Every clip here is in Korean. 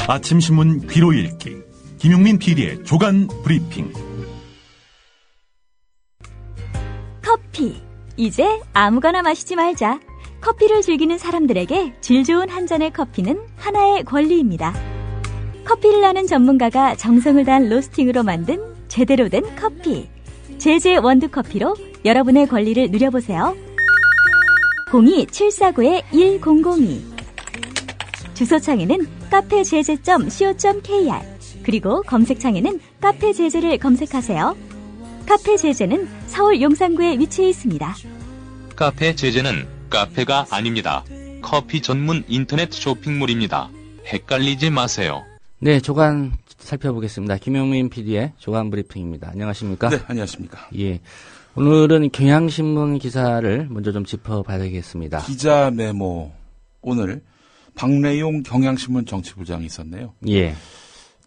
아침 신문 귀로 읽기 김용민 PD의 조간 브리핑. 커피. 이제 아무거나 마시지 말자. 커피를 즐기는 사람들에게 질 좋은 한 잔의 커피는 하나의 권리입니다. 커피를 아는 전문가가 정성을 다한 로스팅으로 만든 제대로 된 커피. 제제 원두커피로 여러분의 권리를 누려보세요. 02-749-1002. 주소창에는 카페제제.co.kr, 그리고 검색창에는 카페제제를 검색하세요. 카페제제는 서울 용산구에 위치해 있습니다. 카페제제는 카페가 아닙니다. 커피 전문 인터넷 쇼핑몰입니다. 헷갈리지 마세요. 네, 조간 살펴보겠습니다. 김용민 PD의 조간 브리핑입니다. 안녕하십니까? 네, 안녕하십니까? 예. 오늘은 경향신문 기사를 먼저 좀 짚어봐야겠습니다. 기자 메모. 오늘 박래용 경향신문 정치부장이 있었네요. 예.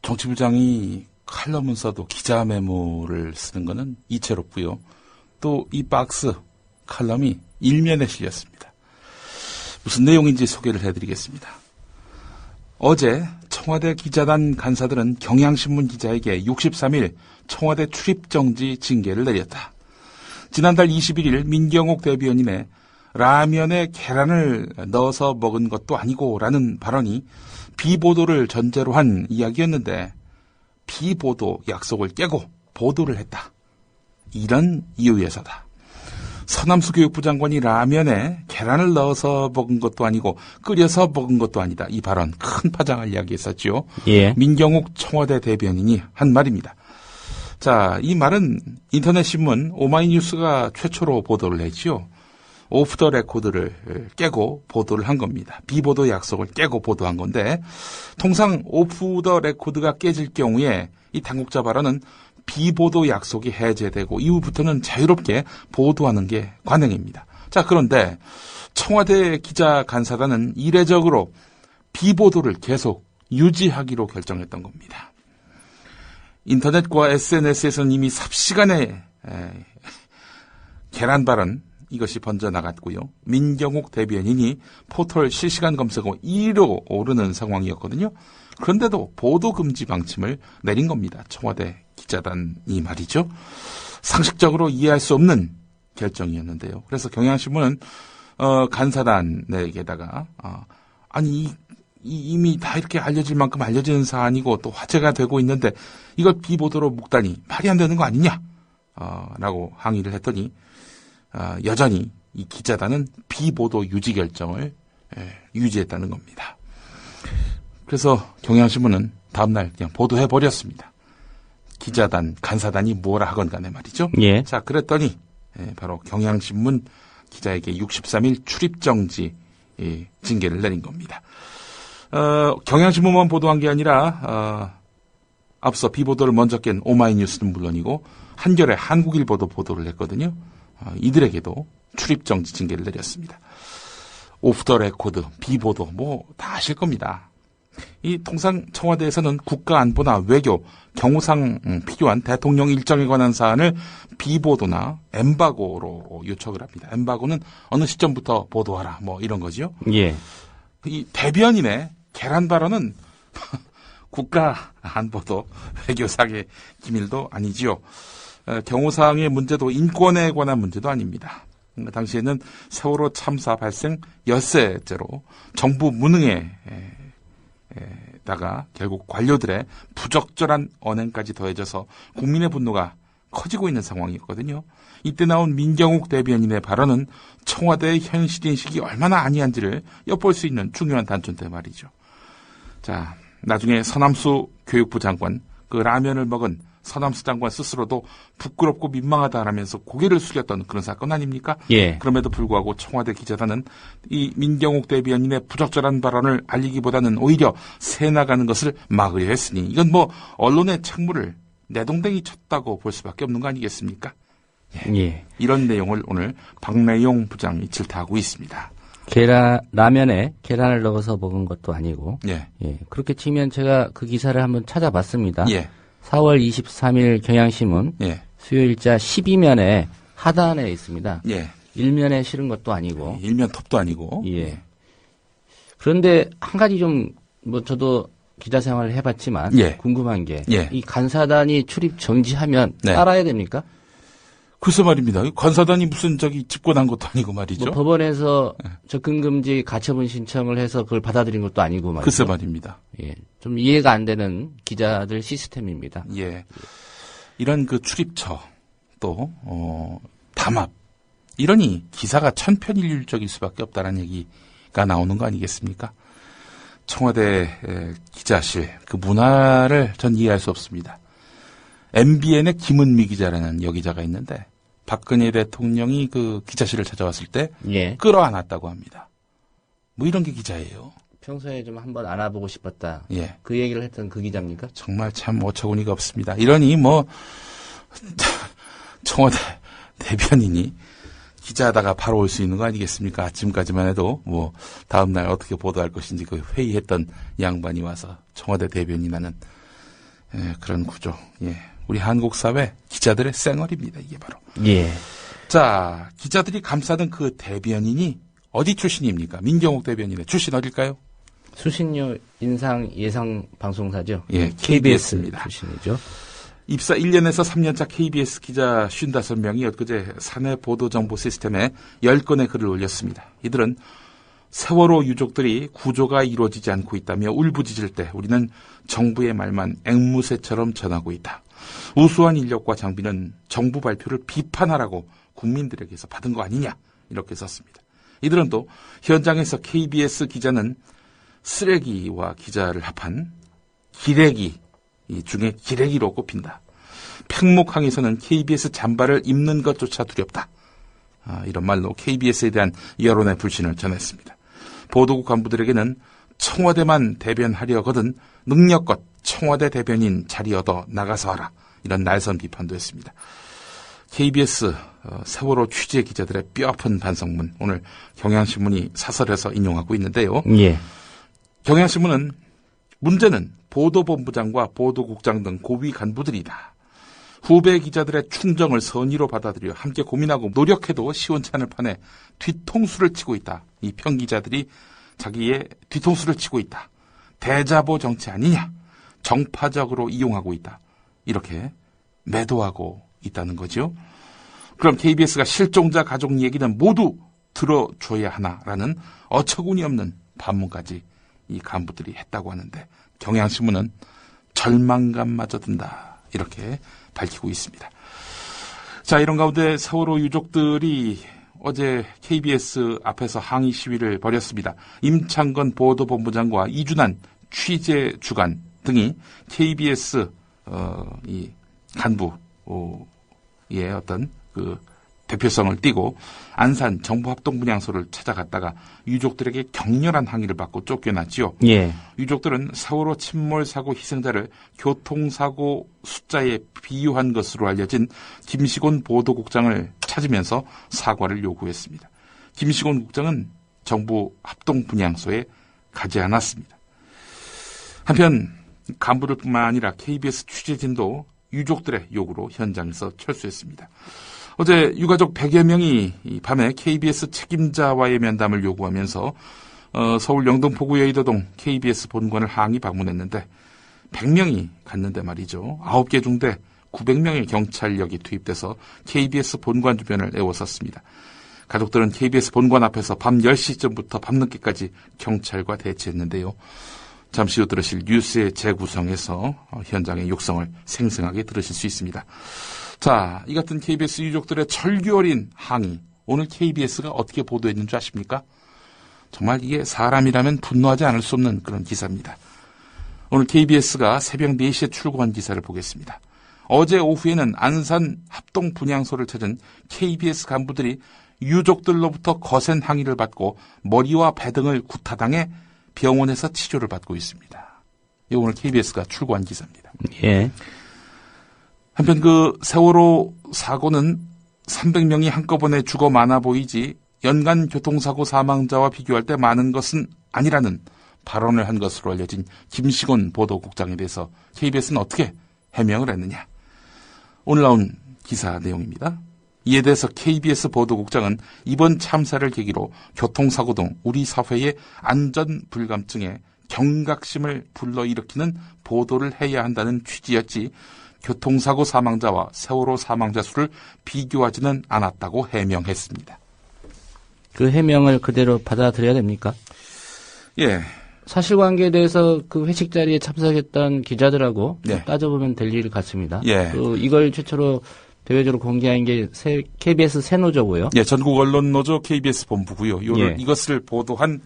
정치부장이 칼럼은 써도 기자 메모를 쓰는 거는 이채롭고요. 또 이 박스 칼럼이 일면에 실렸습니다. 무슨 내용인지 소개를 해드리겠습니다. 어제 청와대 기자단 간사들은 경향신문 기자에게 63일 청와대 출입정지 징계를 내렸다. 지난달 21일 민경욱 대변인의 라면에 계란을 넣어서 먹은 것도 아니고 라는 발언이 비보도를 전제로 한 이야기였는데 비보도 약속을 깨고 보도를 했다. 이런 이유에서다. 서남수 교육부 장관이 라면에 계란을 넣어서 먹은 것도 아니고 끓여서 먹은 것도 아니다. 이 발언 큰 파장을 이야기했었죠. 예. 민경욱 청와대 대변인이 한 말입니다. 자, 이 말은 인터넷 신문 오마이뉴스가 최초로 보도를 했지요. 오프 더 레코드를 깨고 보도를 한 겁니다. 비보도 약속을 깨고 보도한 건데 통상 오프 더 레코드가 깨질 경우에 이 당국자 발언은 비보도 약속이 해제되고 이후부터는 자유롭게 보도하는 게 관행입니다. 자, 그런데 청와대 기자 간사단은 이례적으로 비보도를 계속 유지하기로 결정했던 겁니다. 인터넷과 SNS에서는 이미 삽시간에 계란 발언 이것이 번져나갔고요. 민경욱 대변인이 포털 실시간 검색어 1위로 오르는 상황이었거든요. 그런데도 보도금지 방침을 내린 겁니다. 청와대 기자단이 말이죠. 상식적으로 이해할 수 없는 결정이었는데요. 그래서 경향신문은 간사단에게다가 아니 이미 다 이렇게 알려질 만큼 알려지는 사안이고 또 화제가 되고 있는데 이걸 비보도로 묶다니 말이 안 되는 거 아니냐? 라고 항의를 했더니 여전히 이 기자단은 비보도 유지 결정을 유지했다는 겁니다. 그래서 경향신문은 다음날 그냥 보도해버렸습니다. 기자단, 간사단이 뭐라 하건 간에 말이죠. 예. 자, 그랬더니 바로 경향신문 기자에게 63일 출입정지 징계를 내린 겁니다. 경향신문만 보도한 게 아니라 앞서 비보도를 먼저 깬 오마이뉴스는 물론이고 한겨레 한국일보도 보도를 했거든요. 이들에게도 출입정지 징계를 내렸습니다. 오프 더 레코드, 비보도 뭐 다 아실 겁니다. 이 통상 청와대에서는 국가안보나 외교, 경우상 필요한 대통령 일정에 관한 사안을 비보도나 엠바고로 요청을 합니다. 엠바고는 어느 시점부터 보도하라 뭐 이런 거죠. 예. 이 대변인의 계란 발언은 국가안보도 외교상의 기밀도 아니지요. 경우사항의 문제도 인권에 관한 문제도 아닙니다. 당시에는 세월호 참사 발생 엿새째로 정부 무능에 다가 결국 관료들의 부적절한 언행까지 더해져서 국민의 분노가 커지고 있는 상황이었거든요. 이때 나온 민경욱 대변인의 발언은 청와대의 현실인식이 얼마나 아니한지를 엿볼 수 있는 중요한 단초인데 말이죠. 자, 나중에 서남수 교육부 장관, 그 라면을 먹은 서남수 장관 스스로도 부끄럽고 민망하다라면서 고개를 숙였던 그런 사건 아닙니까? 예. 그럼에도 불구하고 청와대 기자단은 이 민경욱 대변인의 부적절한 발언을 알리기보다는 오히려 새나가는 것을 막으려 했으니 이건 뭐 언론의 책무를 내동댕이 쳤다고 볼 수밖에 없는 거 아니겠습니까? 예. 이런 내용을 오늘 박래용 부장이 질타하고 있습니다. 라면에 계란을 넣어서 먹은 것도 아니고. 예. 예. 그렇게 치면 제가 그 기사를 한번 찾아봤습니다. 예. 4월 23일 경향신문 예. 수요일자 12면에 하단에 있습니다. 예. 일면에 실은 것도 아니고. 일면 톱도 아니고. 예. 그런데 한 가지 좀 뭐 저도 기자 생활을 해봤지만 예. 궁금한 게 예. 이 간사단이 출입 정지하면 네. 따라야 됩니까? 글쎄 말입니다. 관사단이 무슨 집권한 것도 아니고 말이죠. 뭐 법원에서 접근금지 가처분 신청을 해서 그걸 받아들인 것도 아니고 말이죠. 글쎄 말입니다. 예, 좀 이해가 안 되는 기자들 시스템입니다. 예. 이런 그 출입처 또 담합 이러니 기사가 천편일률적일 수밖에 없다는 얘기가 나오는 거 아니겠습니까? 청와대 기자실 그 문화를 전 이해할 수 없습니다. MBN의 김은미 기자라는 여기자가 있는데 박근혜 대통령이 그 기자실을 찾아왔을 때 예. 끌어안았다고 합니다. 뭐 이런 게 기자예요. 평소에 좀 한번 안아보고 싶었다. 예. 그 얘기를 했던 그 기자입니까? 정말 참 어처구니가 없습니다. 이러니 뭐 청와대 대변인이 기자하다가 바로 올 수 있는 거 아니겠습니까? 아침까지만 해도 뭐 다음날 어떻게 보도할 것인지 그 회의했던 양반이 와서 청와대 대변인하는 그런 구조. 예. 우리 한국 사회 기자들의 쌩얼입니다. 이게 바로. 예. 자, 기자들이 감싸던 그 대변인이 어디 출신입니까? 민경욱 대변인의 출신 어딜까요? 수신료 인상 예상 방송사죠. 예, KBS입니다. 출신이죠. 입사 1년에서 3년차 KBS 기자 55명이 엊그제 사내 보도정보 시스템에 10건의 글을 올렸습니다. 이들은 세월호 유족들이 구조가 이루어지지 않고 있다며 울부짖을 때 우리는 정부의 말만 앵무새처럼 전하고 있다. 우수한 인력과 장비는 정부 발표를 비판하라고 국민들에게서 받은 거 아니냐 이렇게 썼습니다. 이들은 또 현장에서 KBS 기자는 쓰레기와 기자를 합한 기레기 이 중에 기레기로 꼽힌다. 팽목항에서는 KBS 잠바를 입는 것조차 두렵다. 이런 말로 KBS에 대한 여론의 불신을 전했습니다. 보도국 간부들에게는 청와대만 대변하려거든 능력껏 청와대 대변인 자리 얻어 나가서 하라. 이런 날선 비판도 했습니다. KBS 세월호 취재 기자들의 뼈아픈 반성문 오늘 경향신문이 사설에서 인용하고 있는데요. 예. 경향신문은 문제는 보도본부장과 보도국장 등 고위 간부들이다. 후배 기자들의 충정을 선의로 받아들여 함께 고민하고 노력해도 시원찮을 판에 뒤통수를 치고 있다. 이 평기자들이 자기의 뒤통수를 치고 있다. 대자보 정치 아니냐. 정파적으로 이용하고 있다. 이렇게 매도하고 있다는 거죠. 그럼 KBS가 실종자 가족 얘기는 모두 들어줘야 하나라는 어처구니 없는 반문까지 이 간부들이 했다고 하는데 경향신문은 절망감마저 든다. 이렇게 밝히고 있습니다. 자, 이런 가운데 세월호 유족들이 어제 KBS 앞에서 항의 시위를 벌였습니다. 임창건 보도본부장과 이준환 취재주간 등이 KBS 이 간부의 어떤 그 대표성을 띠고 안산 정부합동분향소를 찾아갔다가 유족들에게 격렬한 항의를 받고 쫓겨났지요. 예. 유족들은 세월호 침몰사고 희생자를 교통사고 숫자에 비유한 것으로 알려진 김시곤 보도국장을 찾으면서 사과를 요구했습니다. 김시곤 국장은 정부 합동분향소에 가지 않았습니다. 한편 간부들뿐만 아니라 KBS 취재진도 유족들의 요구로 현장에서 철수했습니다. 어제 유가족 100여 명이 밤에 KBS 책임자와의 면담을 요구하면서 서울 영등포구 여의도동 KBS 본관을 항의 방문했는데 100명이 갔는데 말이죠. 9개 중대 900명의 경찰력이 투입돼서 KBS 본관 주변을 에워쌌습니다. 가족들은 KBS 본관 앞에서 밤 10시쯤부터 밤늦게까지 경찰과 대치했는데요. 잠시 후 들으실 뉴스의 재구성에서 현장의 육성을 생생하게 들으실 수 있습니다. 자, 이 같은 KBS 유족들의 철규어린 항의, 오늘 KBS가 어떻게 보도했는 줄 아십니까? 정말 이게 사람이라면 분노하지 않을 수 없는 그런 기사입니다. 오늘 KBS가 새벽 4시에 출고한 기사를 보겠습니다. 어제 오후에는 안산 합동분향소를 찾은 KBS 간부들이 유족들로부터 거센 항의를 받고 머리와 배 등을 구타당해 병원에서 치료를 받고 있습니다. 이 오늘 KBS가 출고한 기사입니다. 예. 한편 그 세월호 사고는 300명이 한꺼번에 죽어 많아 보이지 연간 교통사고 사망자와 비교할 때 많은 것은 아니라는 발언을 한 것으로 알려진 김시곤 보도국장에 대해서 KBS는 어떻게 해명을 했느냐. 오늘 나온 기사 내용입니다. 이에 대해서 KBS 보도국장은 이번 참사를 계기로 교통사고 등 우리 사회의 안전 불감증에 경각심을 불러일으키는 보도를 해야 한다는 취지였지 교통사고 사망자와 세월호 사망자 수를 비교하지는 않았다고 해명했습니다. 그 해명을 그대로 받아들여야 됩니까? 예. 사실관계에 대해서 그 회식 자리에 참석했던 기자들하고 네. 따져보면 될 일 같습니다. 예. 이걸 최초로 대외적으로 공개한 게 KBS 새노조고요. 예, 전국 언론노조 KBS 본부고요. 예. 이것을 보도한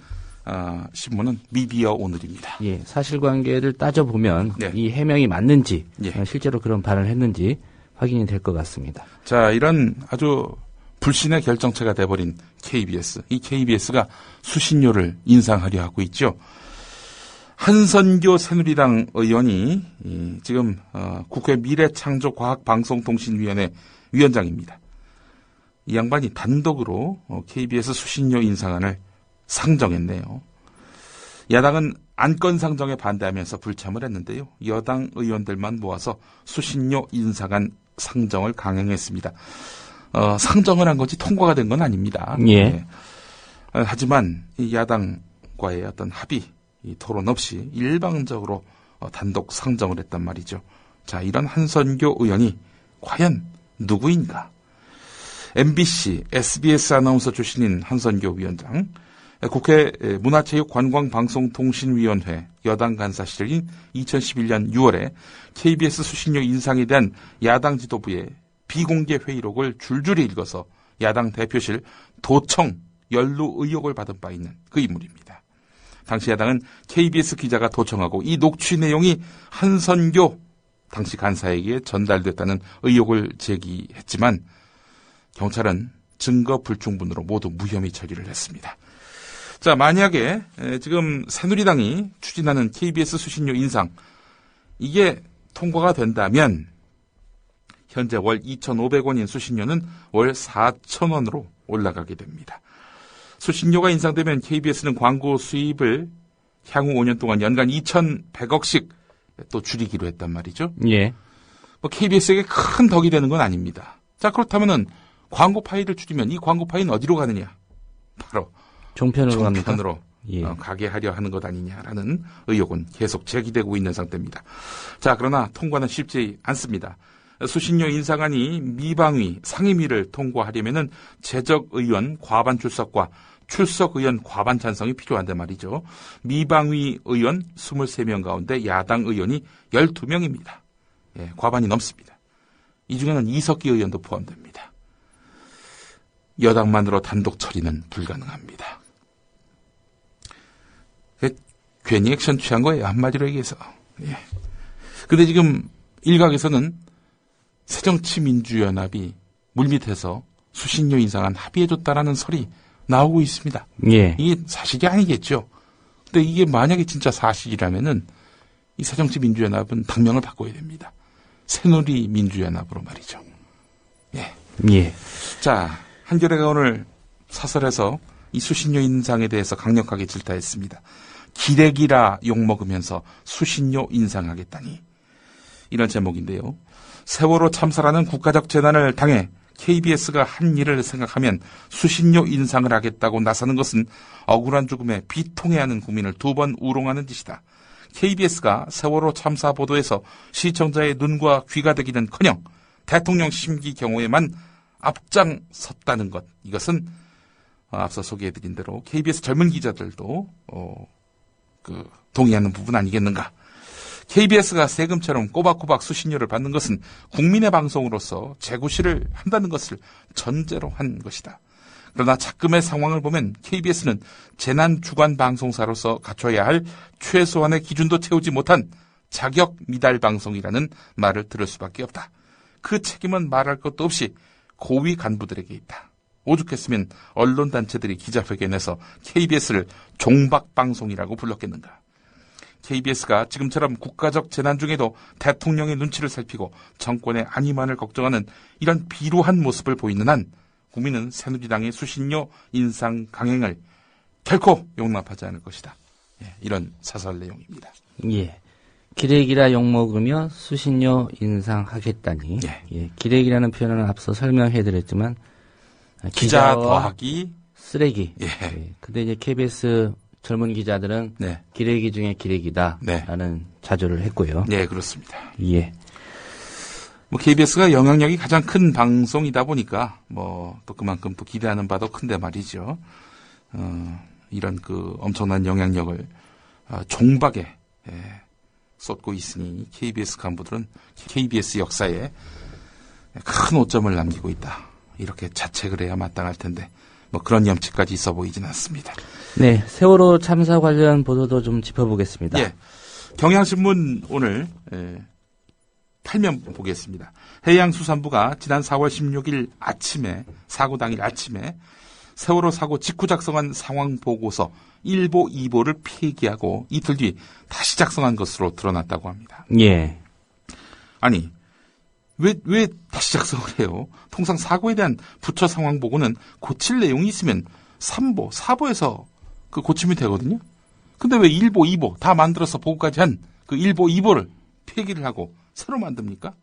신문은 미디어 오늘입니다. 예, 사실관계를 따져보면 네. 이 해명이 맞는지 예. 실제로 그런 발언을 했는지 확인이 될 것 같습니다. 자, 이런 아주 불신의 결정체가 돼버린 KBS. 이 KBS가 수신료를 인상하려 하고 있죠. 한선교 새누리당 의원이 지금 국회 미래창조과학방송통신위원회 위원장입니다. 이 양반이 단독으로 KBS 수신료 인상안을 상정했네요. 야당은 안건 상정에 반대하면서 불참을 했는데요. 여당 의원들만 모아서 수신료 인상안 상정을 강행했습니다. 상정을 한 거지 통과가 된 건 아닙니다. 예. 네. 하지만 이 야당과의 어떤 합의, 이 토론 없이 일방적으로 단독 상정을 했단 말이죠. 자, 이런 한선교 의원이 과연 누구인가? MBC, SBS 아나운서 출신인 한선교 위원장, 국회 문화체육관광방송통신위원회 여당 간사 시절인 2011년 6월에 KBS 수신료 인상에 대한 야당 지도부의 비공개 회의록을 줄줄이 읽어서 야당 대표실 도청 연루 의혹을 받은 바 있는 그 인물입니다. 당시 야당은 KBS 기자가 도청하고 이 녹취 내용이 한선교 당시 간사에게 전달됐다는 의혹을 제기했지만 경찰은 증거 불충분으로 모두 무혐의 처리를 했습니다. 자, 만약에 지금 새누리당이 추진하는 KBS 수신료 인상 이게 통과가 된다면 현재 월 2,500원인 수신료는 월 4,000원으로 올라가게 됩니다. 수신료가 인상되면 KBS는 광고 수입을 향후 5년 동안 연간 2,100억씩 또 줄이기로 했단 말이죠. 예. KBS에게 큰 덕이 되는 건 아닙니다. 자, 그렇다면은 광고 파이를 줄이면 이 광고 파이는 어디로 가느냐? 바로 종편으로 갑니까? 종편으로 예. 가게 하려 하는 것 아니냐라는 의혹은 계속 제기되고 있는 상태입니다. 자, 그러나 통과는 쉽지 않습니다. 수신료 인상안이 미방위, 상임위를 통과하려면은 재적 의원 과반 출석과 출석 의원 과반 찬성이 필요한데 말이죠. 미방위 의원 23명 가운데 야당 의원이 12명입니다. 예, 과반이 넘습니다. 이 중에는 이석기 의원도 포함됩니다. 여당만으로 단독 처리는 불가능합니다. 괜히 액션 취한 거예요. 한마디로 얘기해서. 예. 근데 지금 일각에서는 새정치민주연합이 물밑에서 수신료 인상안 합의해줬다라는 설이 나오고 있습니다. 예. 이게 사실이 아니겠죠. 근데 이게 만약에 진짜 사실이라면은 이 새정치민주연합은 당명을 바꿔야 됩니다. 새누리민주연합으로 말이죠. 예. 예. 자, 한겨레가 오늘 사설에서 이 수신료 인상에 대해서 강력하게 질타했습니다. 기레기라 욕먹으면서 수신료 인상하겠다니. 이런 제목인데요. 세월호 참사라는 국가적 재난을 당해 KBS가 한 일을 생각하면 수신료 인상을 하겠다고 나서는 것은 억울한 죽음에 비통해하는 국민을 두 번 우롱하는 짓이다. KBS가 세월호 참사 보도에서 시청자의 눈과 귀가 되기는커녕 대통령 심기 경우에만 앞장섰다는 것. 이것은 앞서 소개해드린 대로 KBS 젊은 기자들도 동의하는 부분 아니겠는가. KBS가 세금처럼 꼬박꼬박 수신료를 받는 것은 국민의 방송으로서 재구시를 한다는 것을 전제로 한 것이다. 그러나 작금의 상황을 보면 KBS는 재난 주간 방송사로서 갖춰야 할 최소한의 기준도 채우지 못한 자격 미달 방송이라는 말을 들을 수밖에 없다. 그 책임은 말할 것도 없이 고위 간부들에게 있다. 오죽했으면 언론단체들이 기자회견에서 KBS를 종박방송이라고 불렀겠는가. KBS가 지금처럼 국가적 재난 중에도 대통령의 눈치를 살피고 정권의 안위만을 걱정하는 이런 비루한 모습을 보이는 한 국민은 새누리당의 수신료 인상 강행을 결코 용납하지 않을 것이다. 예, 이런 사설 내용입니다. 예. 기레기라 욕먹으며 수신료 인상하겠다니. 예. 예. 기레기라는 표현은 앞서 설명해드렸지만 기자 더하기 쓰레기. 예. 예. 근데 이제 KBS 젊은 기자들은 네. 기레기 중에 기레기다라는 자조를 했고요. 네, 그렇습니다. 예. 뭐 KBS가 영향력이 가장 큰 방송이다 보니까 뭐 또 그만큼 또 기대하는 바도 큰데 말이죠. 이런 그 엄청난 영향력을 종박에 쏟고 있으니 KBS 간부들은 KBS 역사에 큰 오점을 남기고 있다. 이렇게 자책을 해야 마땅할 텐데 뭐 그런 염치까지 있어 보이진 않습니다. 네, 세월호 참사 관련 보도도 좀 짚어보겠습니다. 예, 경향신문 오늘 8면 보겠습니다. 해양수산부가 지난 4월 16일 아침에 사고 당일 아침에 세월호 사고 직후 작성한 상황 보고서 1보, 2보를 폐기하고 이틀 뒤 다시 작성한 것으로 드러났다고 합니다. 예. 아니 왜 다시 작성을 해요? 통상 사고에 대한 부처 상황 보고는 고칠 내용이 있으면 3보, 4보에서 그 고치면 되거든요. 근데 왜 1보, 2보 다 만들어서 보고까지 한 그 1보, 2보를 폐기를 하고 새로 만듭니까?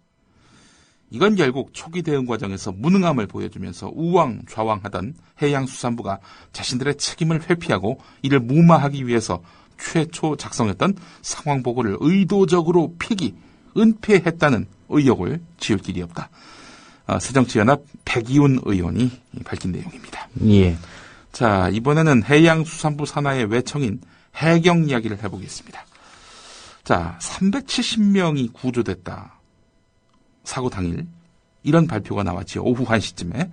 이건 결국 초기 대응 과정에서 무능함을 보여주면서 우왕좌왕하던 해양수산부가 자신들의 책임을 회피하고 이를 무마하기 위해서 최초 작성했던 상황보고를 의도적으로 폐기, 은폐했다는 의혹을 지울 길이 없다. 새정치연합 백이훈 의원이 밝힌 내용입니다. 예. 자, 이번에는 해양수산부 산하의 외청인 해경 이야기를 해보겠습니다. 자, 370명이 구조됐다. 사고 당일 이런 발표가 나왔지요. 오후 1시쯤에.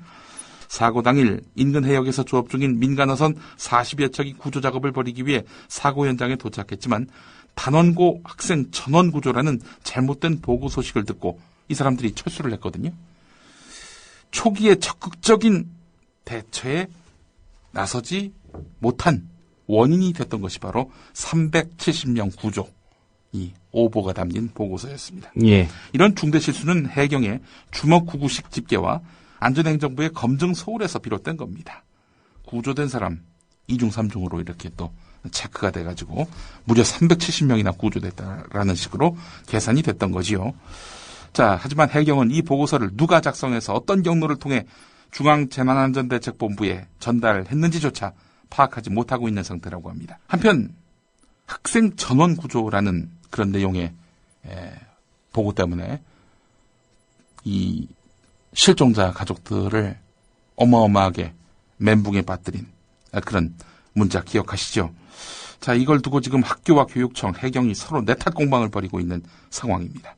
사고 당일 인근 해역에서 조업 중인 민간어선 40여 척이 구조 작업을 벌이기 위해 사고 현장에 도착했지만 단원고 학생 전원 구조라는 잘못된 보고 소식을 듣고 이 사람들이 철수를 했거든요. 초기에 적극적인 대처에 나서지 못한 원인이 됐던 것이 바로 370명 구조, 이 오보가 담긴 보고서였습니다. 예. 이런 중대 실수는 해경의 주먹구구식 집계와 안전행정부의 검증 소홀에서 비롯된 겁니다. 구조된 사람 2중 3중으로 이렇게 또 체크가 돼가지고 무려 370명이나 구조됐다라는 식으로 계산이 됐던 거지요. 자, 하지만 해경은 이 보고서를 누가 작성해서 어떤 경로를 통해 중앙재난안전대책본부에 전달했는지조차 파악하지 못하고 있는 상태라고 합니다. 한편 학생 전원 구조라는 그런 내용의 보고 때문에 이 실종자 가족들을 어마어마하게 멘붕에 빠뜨린 그런 문자 기억하시죠? 자, 이걸 두고 지금 학교와 교육청, 해경이 서로 내탓 공방을 벌이고 있는 상황입니다.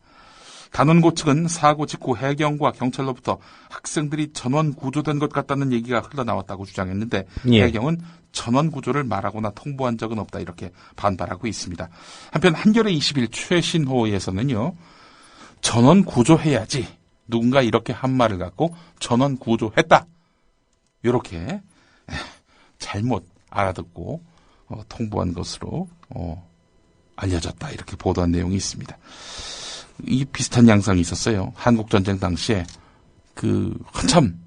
단원고 측은 사고 직후 해경과 경찰로부터 학생들이 전원 구조된 것 같다는 얘기가 흘러나왔다고 주장했는데 예. 해경은 전원 구조를 말하거나 통보한 적은 없다 이렇게 반발하고 있습니다. 한편 한겨레 20일 최신호에서는요. 전원 구조해야지 누군가 이렇게 한 말을 갖고 전원 구조했다. 이렇게 잘못 알아듣고 통보한 것으로 알려졌다 이렇게 보도한 내용이 있습니다. 이 비슷한 양상이 있었어요. 한국전쟁 당시에 그 한참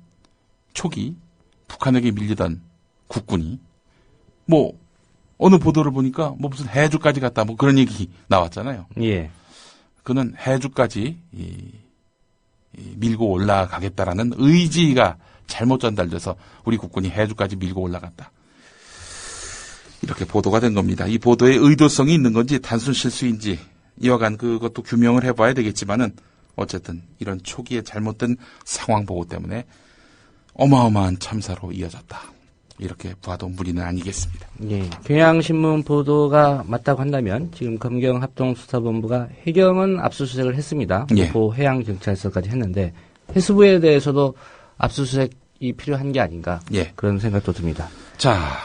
초기 북한에게 밀리던 국군이 뭐 어느 보도를 보니까 뭐 무슨 해주까지 갔다 뭐 그런 얘기 나왔잖아요. 예. 그는 해주까지 밀고 올라가겠다라는 의지가 잘못 전달돼서 우리 국군이 해주까지 밀고 올라갔다. 이렇게 보도가 된 겁니다. 이 보도에 의도성이 있는 건지 단순 실수인지 이와간 그것도 규명을 해봐야 되겠지만은 어쨌든 이런 초기에 잘못된 상황 보고 때문에 어마어마한 참사로 이어졌다. 이렇게 봐도 무리는 아니겠습니다. 예. 경향신문 보도가 맞다고 한다면 지금 검경합동수사본부가 해경은 압수수색을 했습니다. 예. 고 해양경찰서까지 했는데 해수부에 대해서도 압수수색이 필요한 게 아닌가 예. 그런 생각도 듭니다. 자,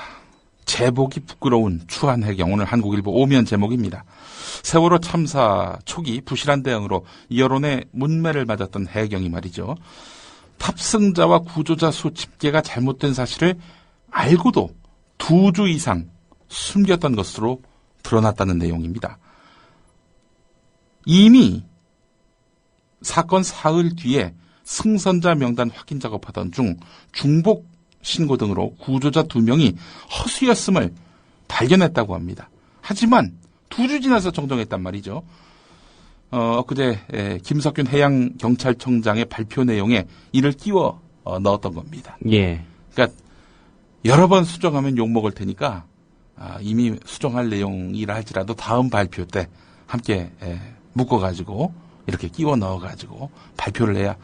제복이 부끄러운 추한 해경 오늘 한국일보 오면 제목입니다. 세월호 참사 초기 부실한 대응으로 여론의 문매를 맞았던 해경이 말이죠. 탑승자와 구조자 수 집계가 잘못된 사실을 알고도 2주 이상 숨겼던 것으로 드러났다는 내용입니다. 이미 사건 사흘 뒤에 승선자 명단 확인 작업하던 중 중복 신고 등으로 구조자 2명이 허수였음을 발견했다고 합니다. 하지만 2주 지나서 정정했단 말이죠. 엊그제 김석균 해양경찰청장의 발표 내용에 이를 끼워 넣었던 겁니다. 예. 그러니까 여러 번 수정하면 욕먹을 테니까 이미 수정할 내용이라 할지라도 다음 발표 때 함께 묶어가지고 이렇게 끼워 넣어가지고 발표를 해야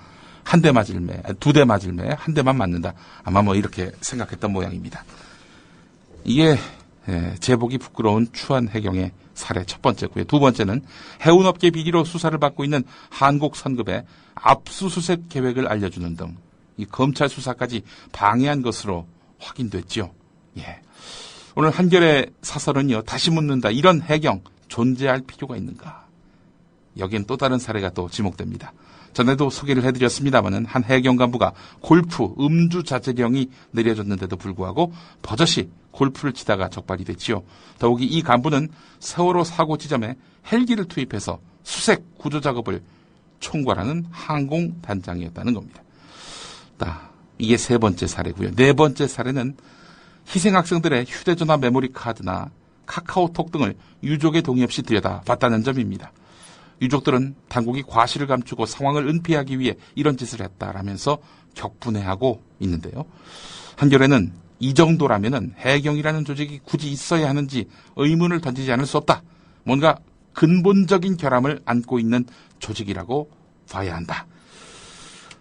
한 대 맞을 매, 두 대 맞을 매, 한 대만 맞는다. 아마 뭐 이렇게 생각했던 모양입니다. 이게 제복이 부끄러운 추한 해경의 사례 첫 번째고요. 두 번째는 해운업계 비리로 수사를 받고 있는 한국선급의 압수수색 계획을 알려주는 등 이 검찰 수사까지 방해한 것으로 확인됐죠. 예. 오늘 한결의 사설은요. 다시 묻는다. 이런 해경 존재할 필요가 있는가? 여기엔 또 다른 사례가 또 지목됩니다. 전에도 소개를 해드렸습니다마는 한 해경 간부가 골프 음주 자제령이 내려졌는데도 불구하고 버젓이 골프를 치다가 적발이 됐지요. 더욱이 이 간부는 세월호 사고 지점에 헬기를 투입해서 수색 구조 작업을 총괄하는 항공단장이었다는 겁니다. 이게 세 번째 사례고요. 네 번째 사례는 희생 학생들의 휴대전화 메모리 카드나 카카오톡 등을 유족의 동의 없이 들여다봤다는 점입니다. 유족들은 당국이 과실을 감추고 상황을 은폐하기 위해 이런 짓을 했다라면서 격분해하고 있는데요. 한겨레는 이 정도라면은 해경이라는 조직이 굳이 있어야 하는지 의문을 던지지 않을 수 없다. 뭔가 근본적인 결함을 안고 있는 조직이라고 봐야 한다.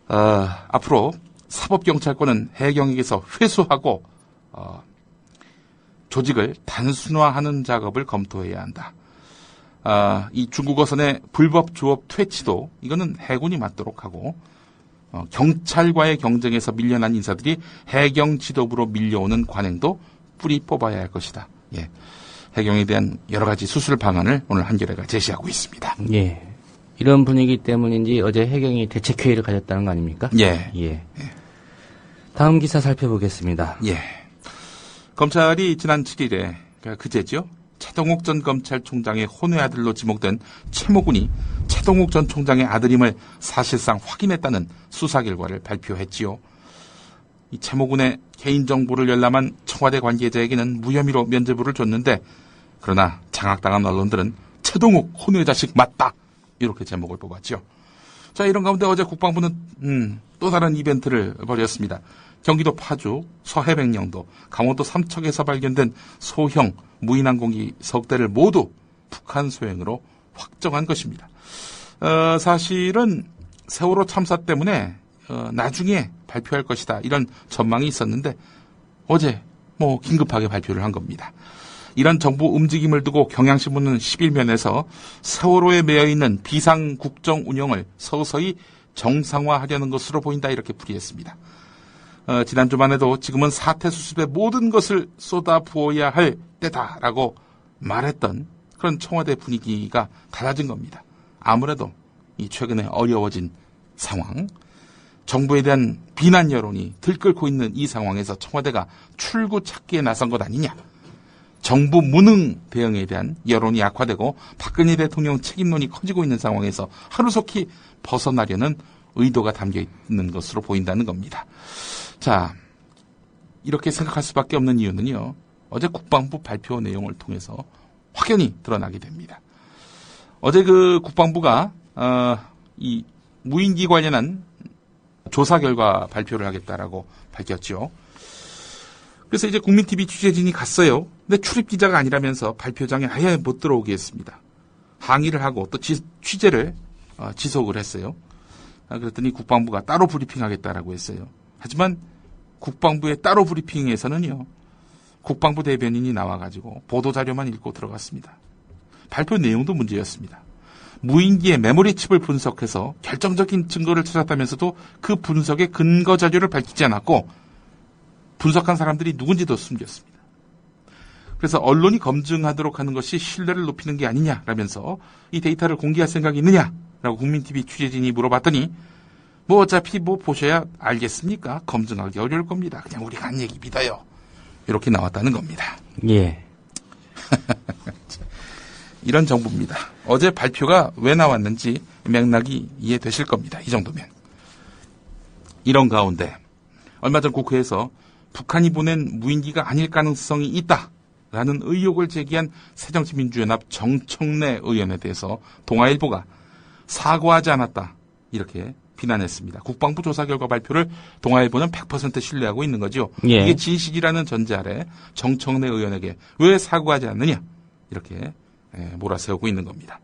앞으로 사법경찰권은 해경에게서 회수하고 조직을 단순화하는 작업을 검토해야 한다. 이 중국어선의 불법 조업 퇴치도 이거는 해군이 맡도록 하고 경찰과의 경쟁에서 밀려난 인사들이 해경 지도부로 밀려오는 관행도 뿌리 뽑아야 할 것이다. 예. 해경에 대한 여러 가지 수술 방안을 오늘 한겨레가 제시하고 있습니다. 예. 이런 분위기 때문인지 어제 해경이 대책회의를 가졌다는 거 아닙니까? 예. 예. 다음 기사 살펴보겠습니다. 예. 검찰이 지난 7일에 그제죠. 최동욱 전 검찰총장의 혼외 아들로 지목된 최모군이 최동욱 전 총장의 아들임을 사실상 확인했다는 수사 결과를 발표했지요. 이 최모군의 개인정보를 열람한 청와대 관계자에게는 무혐의로 면죄부를 줬는데 그러나 장악당한 언론들은 최동욱 혼외 자식 맞다 이렇게 제목을 뽑았죠. 자, 이런 가운데 어제 국방부는 또 다른 이벤트를 벌였습니다. 경기도 파주, 서해백령도, 강원도 삼척에서 발견된 소형 무인항공기 석 대를 모두 북한 소행으로 확정한 것입니다. 사실은 세월호 참사 때문에 나중에 발표할 것이다 이런 전망이 있었는데 어제 긴급하게 발표를 한 겁니다. 이런 정부 움직임을 두고 경향신문은 11면에서 세월호에 매여있는 비상국정 운영을 서서히 정상화하려는 것으로 보인다 이렇게 풀이했습니다. 지난주만 해도 지금은 사태 수습에 모든 것을 쏟아부어야 할 때다라고 말했던 그런 청와대 분위기가 달라진 겁니다. 아무래도 이 최근에 어려워진 상황, 정부에 대한 비난 여론이 들끓고 있는 이 상황에서 청와대가 출구 찾기에 나선 것 아니냐. 정부 무능 대응에 대한 여론이 악화되고 박근혜 대통령 책임론이 커지고 있는 상황에서 하루속히 벗어나려는 의도가 담겨 있는 것으로 보인다는 겁니다. 자, 이렇게 생각할 수밖에 없는 이유는요. 어제 국방부 발표 내용을 통해서 확연히 드러나게 됩니다. 어제 그 국방부가 이 무인기 관련한 조사 결과 발표를 하겠다라고 밝혔죠. 그래서 이제 국민TV 취재진이 갔어요. 근데 출입 기자가 아니라면서 발표장에 아예 못 들어오게 했습니다. 항의를 하고 또 취재를 지속을 했어요. 그랬더니 국방부가 따로 브리핑하겠다라고 했어요. 하지만 국방부의 따로 브리핑에서는요. 국방부 대변인이 나와가지고 보도자료만 읽고 들어갔습니다. 발표 내용도 문제였습니다. 무인기의 메모리 칩을 분석해서 결정적인 증거를 찾았다면서도 그 분석의 근거 자료를 밝히지 않았고 분석한 사람들이 누군지도 숨겼습니다. 그래서 언론이 검증하도록 하는 것이 신뢰를 높이는 게 아니냐라면서 이 데이터를 공개할 생각이 있느냐라고 국민TV 취재진이 물어봤더니 어차피 보셔야 알겠습니까? 검증하기 어려울 겁니다. 그냥 우리가 한 얘기 믿어요. 이렇게 나왔다는 겁니다. 예. 이런 정부입니다. 어제 발표가 왜 나왔는지 맥락이 이해되실 겁니다. 이 정도면. 이런 가운데 얼마 전 국회에서 북한이 보낸 무인기가 아닐 가능성이 있다라는 의혹을 제기한 새정치민주연합 정청래 의원에 대해서 동아일보가 사과하지 않았다 이렇게 비난했습니다. 국방부 조사 결과 발표를 동아일보는 100% 신뢰하고 있는 거죠. 예. 이게 진실이라는 전제 아래 정청래 의원에게 왜 사과하지 않느냐 이렇게 몰아세우고 있는 겁니다.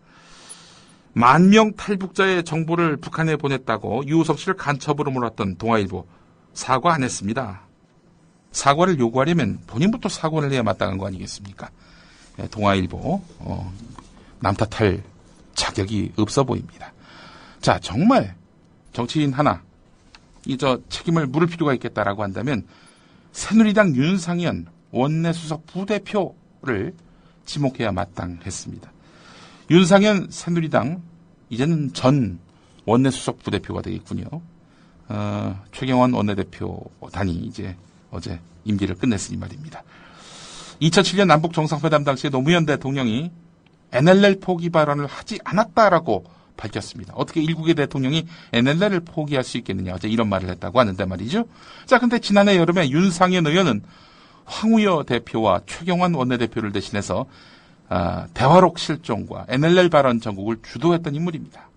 10,000명 탈북자의 정보를 북한에 보냈다고 유호석 씨를 간첩으로 몰았던 동아일보 사과 안 했습니다. 사과를 요구하려면 본인부터 사과를 해야 마땅한 거 아니겠습니까? 동아일보 남 탓할 자격이 없어 보입니다. 자, 정말 정치인 하나 책임을 물을 필요가 있겠다라고 한다면 새누리당 윤상현 원내수석 부대표를 지목해야 마땅했습니다. 윤상현 새누리당 이제는 전 원내수석 부대표가 되겠군요. 최경환 원내대표단이 이제 어제 임기를 끝냈으니 말입니다. 2007년 남북 정상회담 당시에 노무현 대통령이 NLL 포기 발언을 하지 않았다라고 밝혔습니다. 어떻게 일국의 대통령이 NLL을 포기할 수 있겠느냐. 어제 이런 말을 했다고 하는데 말이죠. 자, 근데 지난해 여름에 윤상현 의원은 황우여 대표와 최경환 원내대표를 대신해서 대화록 실종과 NLL 발언 전국을 주도했던 인물입니다.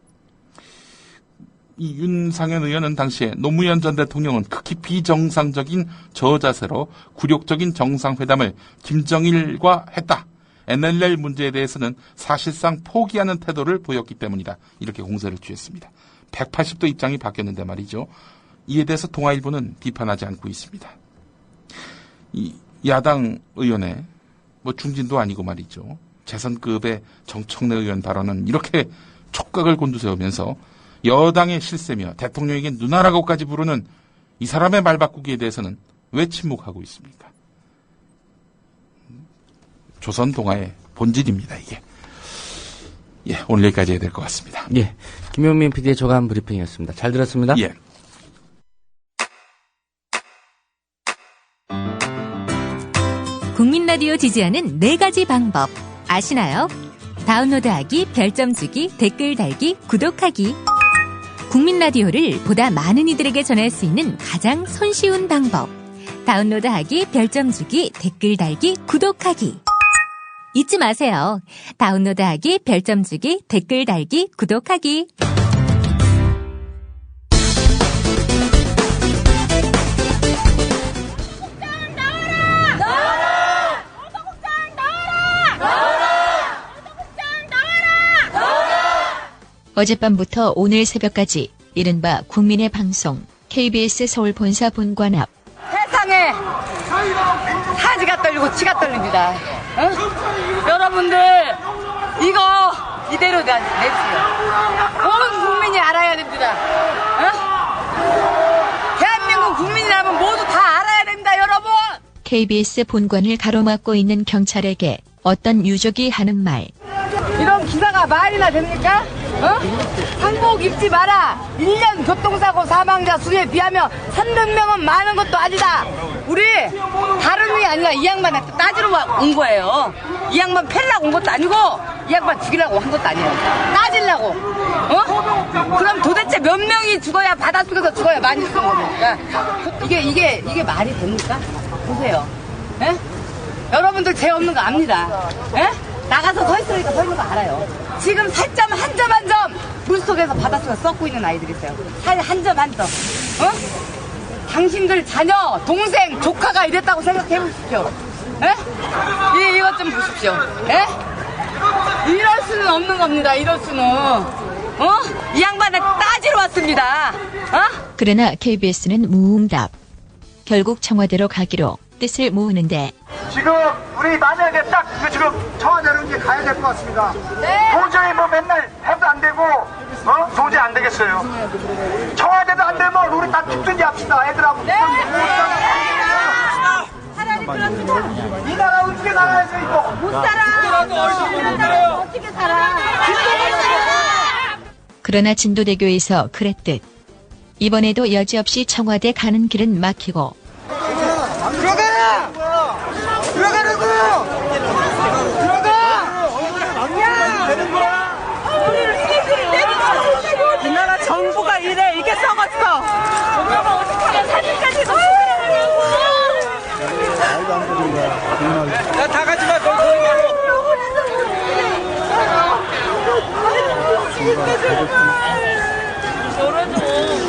이 윤상현 의원은 당시에 노무현 전 대통령은 극히 비정상적인 저자세로 굴욕적인 정상회담을 김정일과 했다. NLL 문제에 대해서는 사실상 포기하는 태도를 보였기 때문이다. 이렇게 공세를 취했습니다. 180도 입장이 바뀌었는데 말이죠. 이에 대해서 동아일보는 비판하지 않고 있습니다. 이 야당 의원의 중진도 아니고 말이죠. 재선급의 정청래 의원 발언은 이렇게 촉각을 곤두세우면서 여당의 실세며 대통령에게 누나라고까지 부르는 이 사람의 말 바꾸기에 대해서는 왜 침묵하고 있습니까? 조선 동아의 본질입니다, 이게. 예, 오늘 여기까지 해야 될 것 같습니다. 예. 김용민 PD의 조간 브리핑이었습니다. 잘 들었습니다. 예. 국민 라디오 지지하는 4가지 방법 아시나요? 다운로드하기, 별점 주기, 댓글 달기, 구독하기. 국민 라디오를 보다 많은 이들에게 전할 수 있는 가장 손쉬운 방법. 다운로드하기, 별점 주기, 댓글 달기, 구독하기. 잊지 마세요. 다운로드하기, 별점 주기, 댓글 달기, 구독하기. 어젯밤부터 오늘 새벽까지 이른바 국민의 방송 KBS 서울 본사 본관 앞 세상에 사지가 떨리고 치가 떨립니다. 여러분들 이거 이대로 내세요. 온 국민이 알아야 됩니다. 대한민국 국민이라면 모두 다 알아야 됩니다, 여러분. KBS 본관을 가로막고 있는 경찰에게 어떤 유족이 하는 말. 이런 기사가 말이나 됩니까? 항복 입지 마라. 1년 교통사고 사망자 수에 비하면 300명은 많은 것도 아니다. 우리 다른 게 아니라 이 양반한테 따지러 온 거예요. 이 양반 패려고 온 것도 아니고 이 양반 죽이려고 한 것도 아니에요. 따지려고. 그럼 도대체 몇 명이 죽어야 바닷속에서 죽어야 많이 죽은 겁니까? 이게 말이 됩니까? 보세요. 에? 여러분들 죄 없는 거 압니다. 에? 나가서 서 있으니까 서 있는 거 알아요. 지금 살점 한 점 한 점 물속에서 바닷속에 썩고 있는 아이들이 있어요. 살 한 점 한 점. 당신들 자녀, 동생, 조카가 이랬다고 생각해 보십시오. 에? 이것 좀 보십시오. 에? 이럴 수는 없는 겁니다. 이럴 수는. 이 양반을 따지러 왔습니다. 그러나 KBS는 무응답. 결국 청와대로 가기로 뜻을 모으는데 지금 우리 만약에 딱 지금 청와대로 이제 가야 될 것 같습니다. 네. 도저히 맨날 해도 안 되고 도저히 안 되겠어요. 청와대도 안 되면 우리 다 죽든지 합시다. 애들하고. 네. 차라리 그렇습니다. 이 나라 어떻게 나라에서 이거 못 살아. 어떻게 살아. 그러나 진도대교에서 그랬듯 이번에도 여지없이 청와대 가는 길은 막히고 들어가라고! 이 나라 정부가 이래. 이게 썩었어. 그러면 어떡하냐. 사진까지 찍으라고. 야, 다 같이 가. 거기 소리 말고. 열어줘.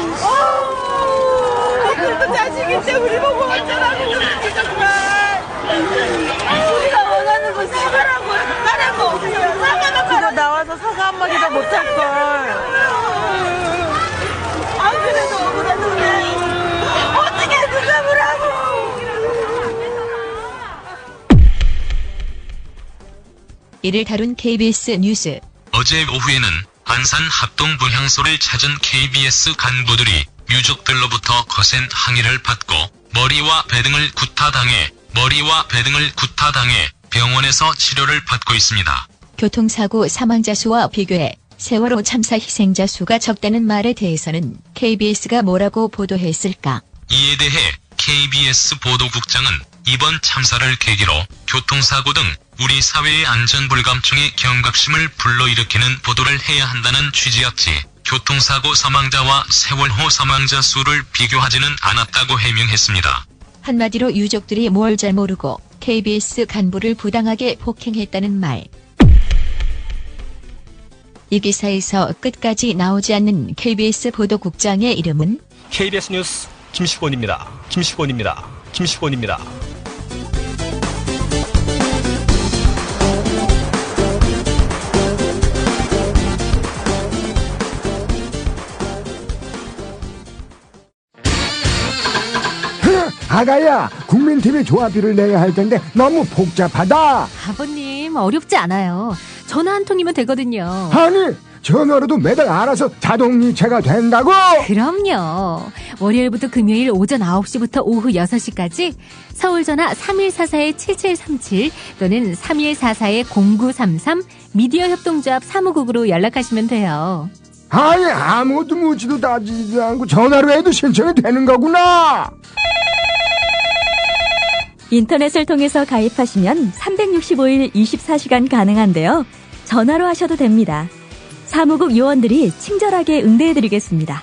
이를 다룬 KBS 뉴스. 어제 오후에는 안산 합동분향소를 찾은 KBS 간부들이 유족들로부터 거센 항의를 받고 머리와 배 등을 구타당해 병원에서 치료를 받고 있습니다. 교통사고 사망자 수와 비교해 세월호 참사 희생자 수가 적다는 말에 대해서는 KBS가 뭐라고 보도했을까? 이에 대해 KBS 보도국장은 이번 참사를 계기로 교통사고 등 우리 사회의 안전불감증의 경각심을 불러일으키는 보도를 해야 한다는 취지였지 교통사고 사망자와 세월호 사망자 수를 비교하지는 않았다고 해명했습니다. 한마디로 유족들이 뭘 잘 모르고 KBS 간부를 부당하게 폭행했다는 말. 이 기사에서 끝까지 나오지 않는 KBS 보도국장의 이름은 KBS 뉴스 김시곤입니다. 아가야, 국민TV 조합비를 내야 할 텐데 너무 복잡하다. 아버님, 어렵지 않아요. 전화 한 통이면 되거든요. 아니, 전화로도 매달 알아서 자동이체가 된다고? 그럼요. 월요일부터 금요일 오전 9시부터 오후 6시까지 서울전화 3144-7737 또는 3144-0933 미디어 협동조합 사무국으로 연락하시면 돼요. 아니, 아무것도 묻지도 따지지도 않고 전화로 해도 신청이 되는 거구나. 인터넷을 통해서 가입하시면 365일 24시간 가능한데요. 전화로 하셔도 됩니다. 사무국 요원들이 친절하게 응대해드리겠습니다.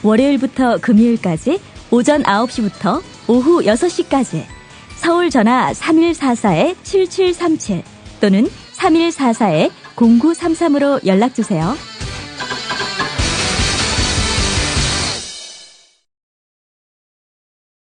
월요일부터 금요일까지 오전 9시부터 오후 6시까지 서울 전화 3144-7737 또는 3144-0933으로 연락주세요.